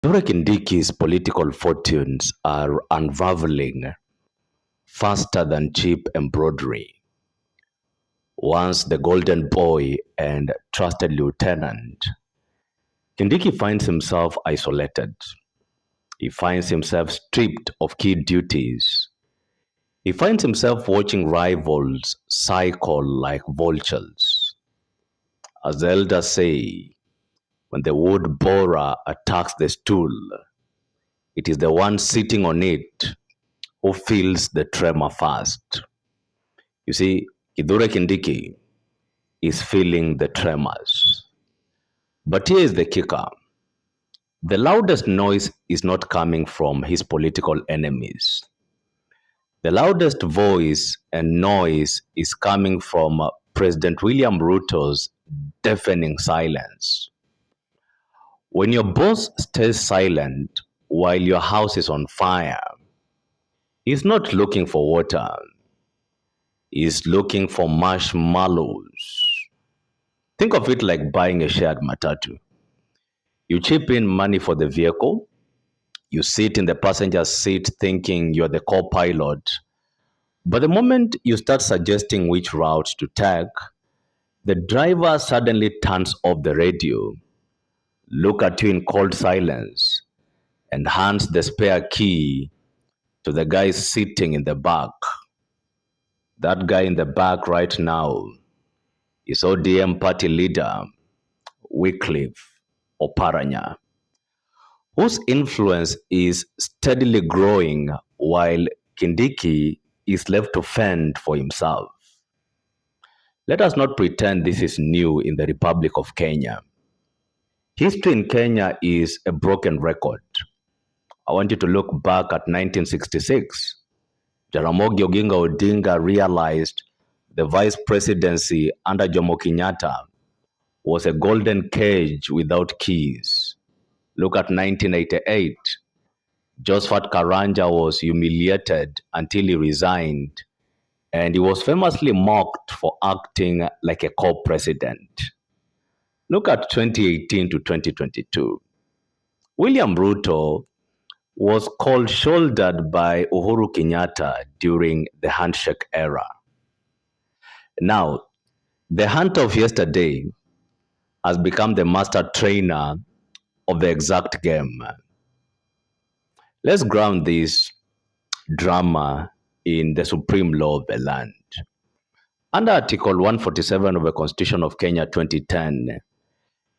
Kithure Kindiki's political fortunes are unraveling faster than cheap embroidery. Once the golden boy and trusted lieutenant, Kindiki finds himself isolated. He finds himself stripped of key duties. He finds himself watching rivals cycle like vultures. As the elders say, when the wood borer attacks the stool, it is the one sitting on it who feels the tremor first. You see, Kithure Kindiki is feeling the tremors. But here is the kicker. The loudest noise is not coming from his political enemies. The loudest voice and noise is coming from President William Ruto's deafening silence. When your boss stays silent while your house is on fire, he's not looking for water. He's looking for marshmallows. Think of it like buying a shared matatu. You chip in money for the vehicle. You sit in the passenger seat thinking you're the co-pilot. But the moment you start suggesting which route to take, the driver suddenly turns off the radio, looks at you in cold silence, and hands the spare key to the guy sitting in the back. That guy in the back right now is ODM party leader Wycliffe Oparanya, whose influence is steadily growing while Kindiki is left to fend for himself. Let us not pretend this is new in the Republic of Kenya. History in Kenya is a broken record. I want you to look back at 1966. Jaramogi Oginga Odinga realized the vice presidency under Jomo Kenyatta was a golden cage without keys. Look at 1988. Josephat Karanja was humiliated until he resigned, and he was famously mocked for acting like a co-president. Look at 2018 to 2022. William Ruto was cold-shouldered by Uhuru Kenyatta during the handshake era. Now, the hunter of yesterday has become the master trainer of the exact game. Let's ground this drama in the supreme law of the land. Under Article 147 of the Constitution of Kenya 2010,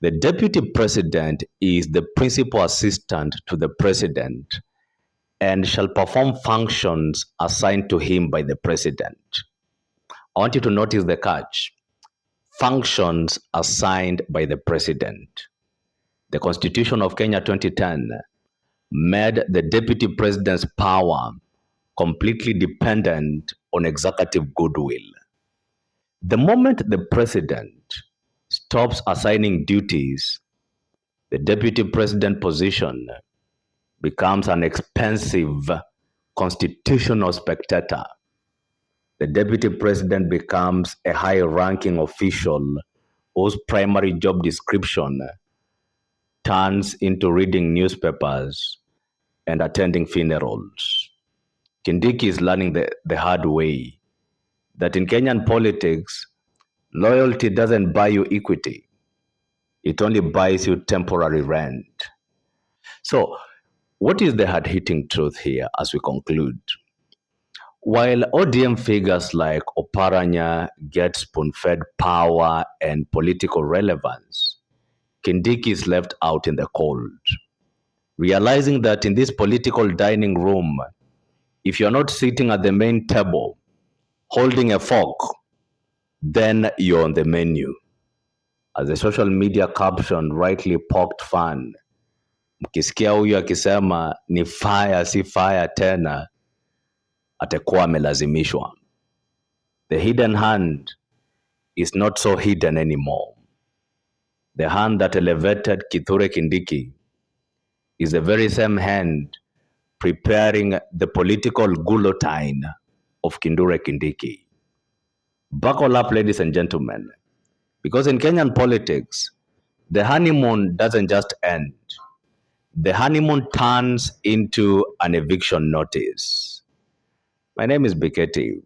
the deputy president is the principal assistant to the president and shall perform functions assigned to him by the president. I want you to notice the catch. Functions assigned by the president. The Constitution of Kenya 2010 made the deputy president's power completely dependent on executive goodwill. The moment the president stops assigning duties, the deputy president position becomes an expensive constitutional spectator. The deputy president becomes a high-ranking official whose primary job description turns into reading newspapers and attending funerals. Kindiki is learning the hard way that in Kenyan politics, loyalty doesn't buy you equity. It only buys you temporary rent. So, what is the hard-hitting truth here as we conclude? While ODM figures like Oparanya get spoon-fed power and political relevance, Kindiki is left out in the cold. Realizing that in this political dining room, if you're not sitting at the main table, holding a fork, then you're on the menu. As the social media caption rightly poked fun, mkisikia huyu akisema ni fire si fire tena, atakuwa amelazimishwa. The hidden hand is not so hidden anymore. The hand that elevated Kithure Kindiki is the very same hand preparing the political guillotine of Kithure Kindiki. Buckle up, ladies and gentlemen, because in Kenyan politics, the honeymoon doesn't just end. The honeymoon turns into an eviction notice. My name is Beketi.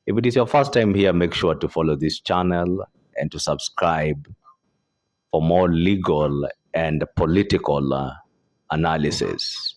If it is your first time here, make sure to follow this channel and to subscribe for more legal and political analysis.